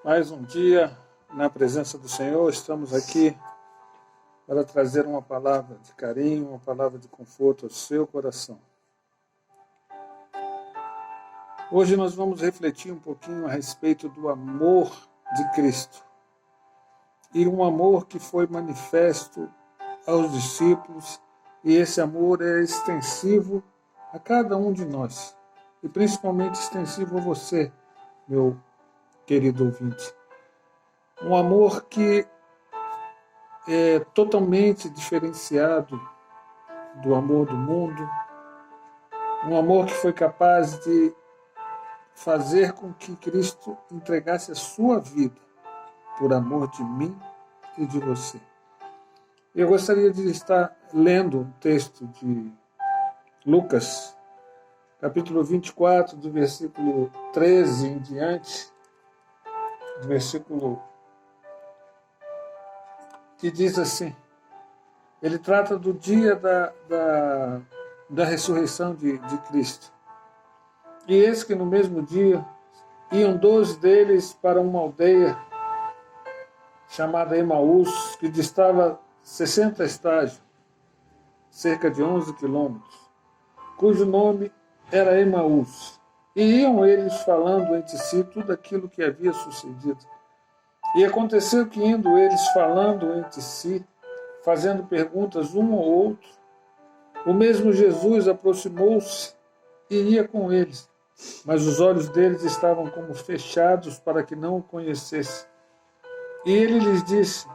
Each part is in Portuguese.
Mais um dia na presença do Senhor, estamos aqui para trazer uma palavra de carinho, uma palavra de conforto ao seu coração. Hoje nós vamos refletir um pouquinho a respeito do amor de Cristo. E um amor que foi manifesto aos discípulos, e esse amor é extensivo a cada um de nós, e principalmente extensivo a você, meu querido ouvinte. Um amor que é totalmente diferenciado do amor do mundo, um amor que foi capaz de fazer com que Cristo entregasse a sua vida por amor de mim e de você. Eu gostaria de estar lendo um texto de Lucas, capítulo 24, do versículo 13 em diante, do versículo que diz assim, ele trata do dia da ressurreição de Cristo. E eis que no mesmo dia iam 12 deles para uma aldeia chamada Emaús, que distava 60 estágios, cerca de 11 quilômetros, cujo nome era Emaús. E iam eles falando entre si tudo aquilo que havia sucedido. E aconteceu que, indo eles falando entre si, fazendo perguntas um ao outro, o mesmo Jesus aproximou-se e ia com eles, mas os olhos deles estavam como fechados para que não o conhecessem. E ele lhes disse,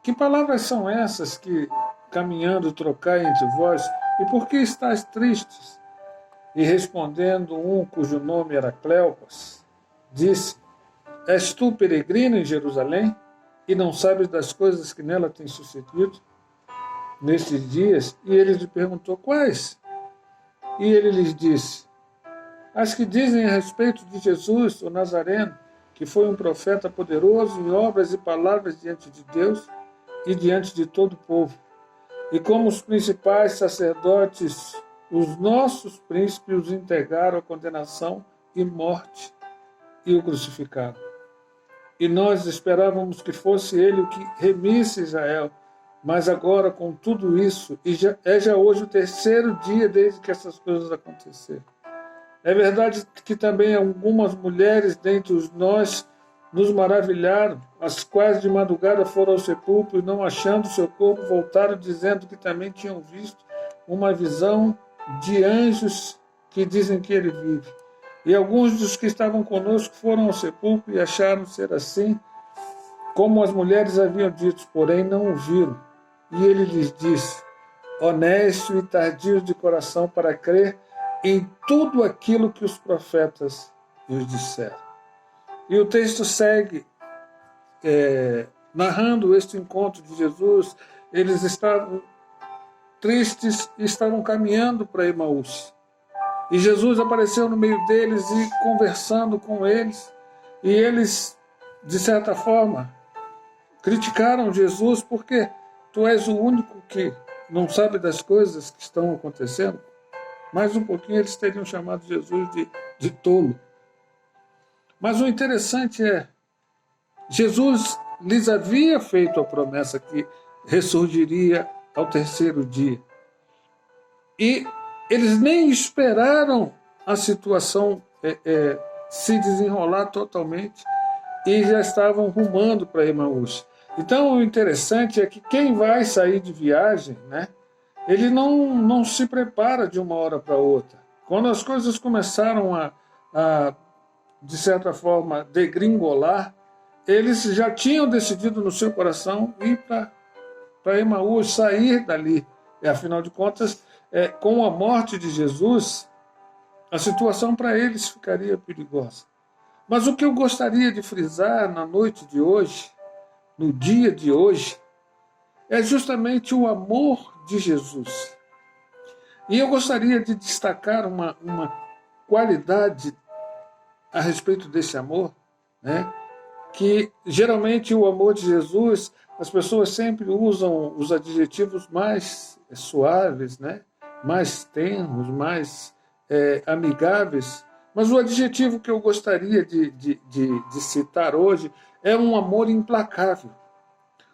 que palavras são essas que, caminhando, trocai entre vós, e por que estáis tristes? E respondendo um cujo nome era Cleopas, disse, és tu peregrino em Jerusalém, e não sabes das coisas que nela têm sucedido nestes dias? E ele lhe perguntou, quais? E ele lhes disse, as que dizem a respeito de Jesus, o Nazareno, que foi um profeta poderoso em obras e palavras diante de Deus e diante de todo o povo. E como os principais sacerdotes, os nossos príncipes os entregaram à condenação e morte e o crucificaram. E nós esperávamos que fosse ele o que remisse Israel, mas agora com tudo isso, e já hoje o terceiro dia desde que essas coisas aconteceram. É verdade que também algumas mulheres dentre nós nos maravilharam, as quais de madrugada foram ao sepulcro e não achando seu corpo voltaram dizendo que também tinham visto uma visão de anjos que dizem que ele vive. E alguns dos que estavam conosco foram ao sepulcro e acharam ser assim, como as mulheres haviam dito, porém não o viram. E ele lhes disse, honesto e tardio de coração para crer em tudo aquilo que os profetas lhes disseram. E o texto segue narrando este encontro de Jesus. Eles estavam tristes e estavam caminhando para Emaús. E Jesus apareceu no meio deles e conversando com eles. E eles, de certa forma, criticaram Jesus porque tu és o único que não sabe das coisas que estão acontecendo. Mais um pouquinho eles teriam chamado Jesus de tolo. Mas o interessante é, Jesus lhes havia feito a promessa que ressurgiria ao terceiro dia. E eles nem esperaram a situação se desenrolar totalmente e já estavam rumando para Emaús. Então o interessante é que quem vai sair de viagem, né, ele não se prepara de uma hora para outra. Quando as coisas começaram a de certa forma, degringolar, eles já tinham decidido no seu coração ir para Emaús, sair dali. E, afinal de contas, com a morte de Jesus, a situação para eles ficaria perigosa. Mas o que eu gostaria de frisar na noite de hoje, no dia de hoje, é justamente o amor de Jesus. E eu gostaria de destacar uma qualidade a respeito desse amor, né? Que geralmente o amor de Jesus, as pessoas sempre usam os adjetivos mais suaves, né? Mais tenros, mais amigáveis, Mas o adjetivo que eu gostaria de citar hoje é um amor implacável.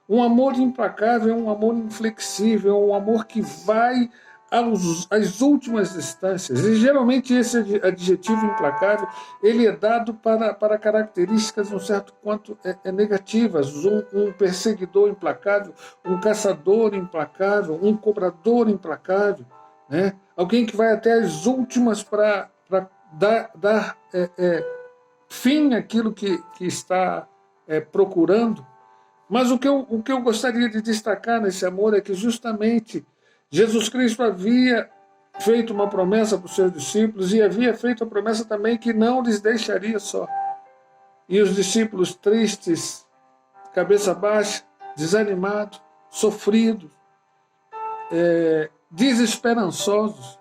Um amor implacável é um amor inflexível, é um amor que vai às últimas instâncias. E geralmente esse adjetivo implacável ele é dado para características um certo quanto negativas. Um perseguidor implacável, um caçador implacável, um cobrador implacável, né? Alguém que vai até as últimas para dar fim àquilo que está procurando. Mas o que eu gostaria de destacar nesse amor é que justamente Jesus Cristo havia feito uma promessa para os seus discípulos e havia feito a promessa também que não lhes deixaria só. E os discípulos tristes, cabeça baixa, desanimados, sofridos, desesperançosos,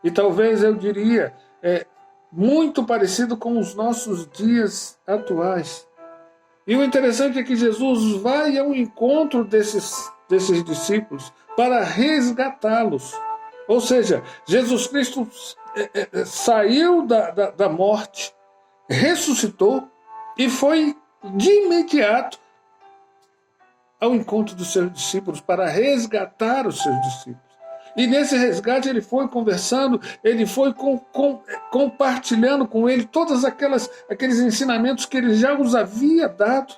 e talvez eu diria, muito parecido com os nossos dias atuais. E o interessante é que Jesus vai ao encontro desses discípulos para resgatá-los. Ou seja, Jesus Cristo saiu da morte, ressuscitou e foi de imediato ao encontro dos seus discípulos para resgatar os seus discípulos. E nesse resgate ele foi conversando, ele foi compartilhando com ele todos aqueles ensinamentos que ele já os havia dado,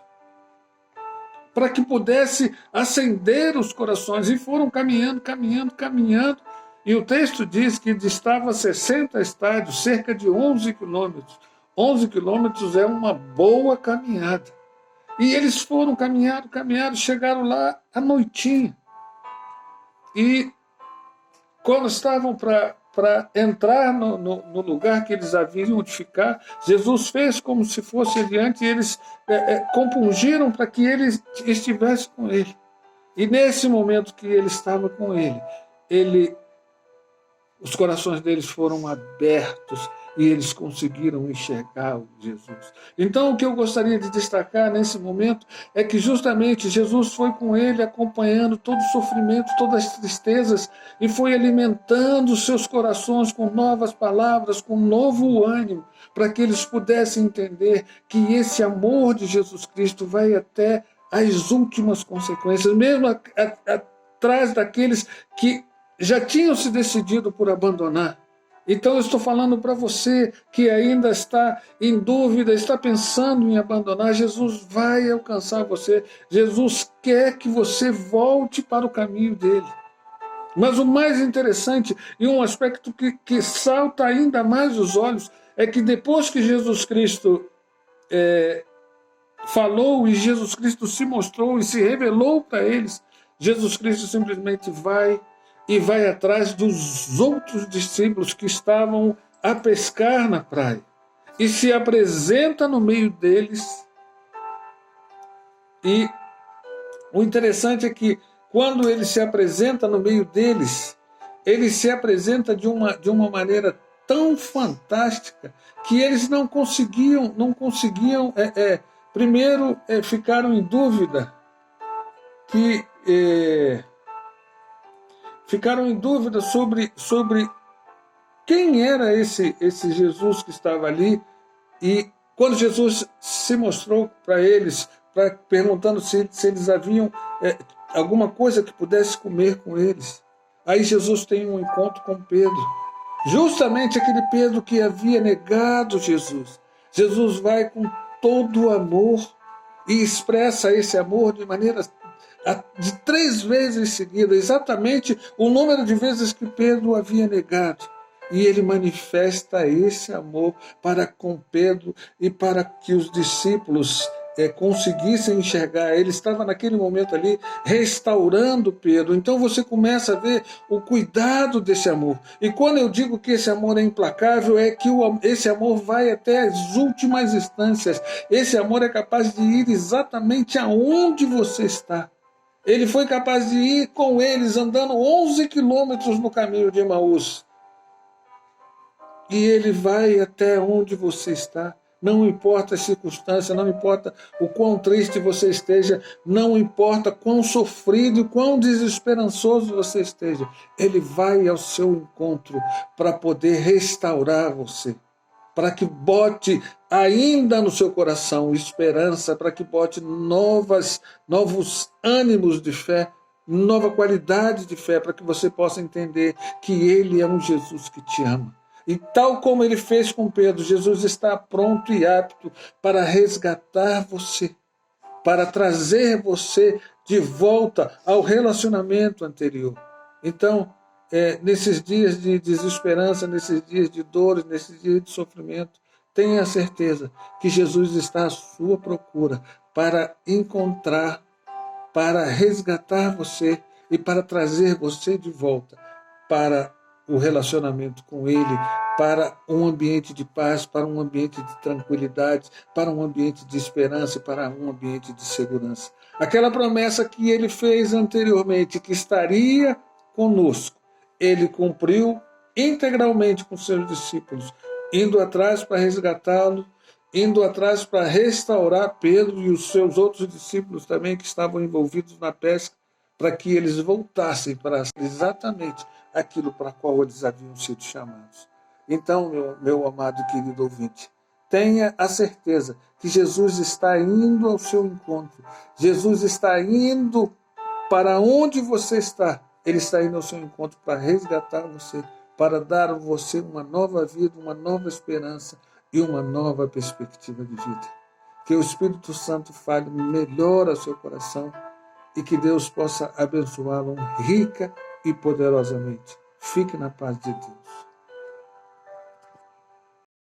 para que pudesse acender os corações. E foram caminhando. E o texto diz que distava 60 estádios, cerca de 11 quilômetros. 11 quilômetros é uma boa caminhada. E eles foram caminhando, chegaram lá à noitinha. E quando estavam para entrar no lugar que eles haviam de ficar, Jesus fez como se fosse adiante e eles compungiram para que ele estivesse com ele. E nesse momento que ele estava com ele, os corações deles foram abertos e eles conseguiram enxergar Jesus. Então, o que eu gostaria de destacar nesse momento é que justamente Jesus foi com ele, acompanhando todo o sofrimento, todas as tristezas, e foi alimentando os seus corações com novas palavras, com novo ânimo, para que eles pudessem entender que esse amor de Jesus Cristo vai até as últimas consequências, mesmo atrás daqueles que já tinham se decidido por abandonar. Então eu estou falando para você que ainda está em dúvida, está pensando em abandonar, Jesus vai alcançar você. Jesus quer que você volte para o caminho dele. Mas o mais interessante e um aspecto que salta ainda mais os olhos é que depois que Jesus Cristo falou e Jesus Cristo se mostrou e se revelou para eles, Jesus Cristo simplesmente vai atrás dos outros discípulos que estavam a pescar na praia e se apresenta no meio deles. E o interessante é que quando ele se apresenta no meio deles, ele se apresenta de uma maneira tão fantástica que eles não conseguiam primeiro ficaram em dúvida sobre quem era esse Jesus que estava ali. E quando Jesus se mostrou para eles, perguntando se eles haviam alguma coisa que pudesse comer com eles, aí Jesus tem um encontro com Pedro, justamente aquele Pedro que havia negado Jesus. Jesus vai com todo o amor e expressa esse amor de 3 vezes seguida, exatamente o número de vezes que Pedro havia negado. E ele manifesta esse amor para com Pedro e para que os discípulos conseguissem enxergar. Ele estava naquele momento ali restaurando Pedro. Então você começa a ver o cuidado desse amor. E quando eu digo que esse amor é implacável, é que esse amor vai até as últimas instâncias. Esse amor é capaz de ir exatamente aonde você está. Ele foi capaz de ir com eles andando 11 quilômetros no caminho de Emaús. E ele vai até onde você está. Não importa a circunstância, não importa o quão triste você esteja, não importa quão sofrido e quão desesperançoso você esteja. Ele vai ao seu encontro para poder restaurar você, para que bote ainda no seu coração esperança, para que bote novos ânimos de fé, nova qualidade de fé, para que você possa entender que Ele é um Jesus que te ama. E tal como Ele fez com Pedro, Jesus está pronto e apto para resgatar você, para trazer você de volta ao relacionamento anterior. Então, nesses dias de desesperança, nesses dias de dores, nesses dias de sofrimento, tenha certeza que Jesus está à sua procura para encontrar, para resgatar você e para trazer você de volta para o relacionamento com Ele, para um ambiente de paz, para um ambiente de tranquilidade, para um ambiente de esperança e para um ambiente de segurança. Aquela promessa que Ele fez anteriormente, que estaria conosco, Ele cumpriu integralmente com seus discípulos, indo atrás para resgatá-lo, indo atrás para restaurar Pedro e os seus outros discípulos também que estavam envolvidos na pesca, para que eles voltassem para exatamente aquilo para qual eles haviam sido chamados. Então, meu amado e querido ouvinte, tenha a certeza que Jesus está indo ao seu encontro. Jesus está indo para onde você está. Ele está indo ao seu encontro para resgatar você, para dar a você uma nova vida, uma nova esperança e uma nova perspectiva de vida. Que o Espírito Santo fale melhor ao seu coração e que Deus possa abençoá-lo rica e poderosamente. Fique na paz de Deus.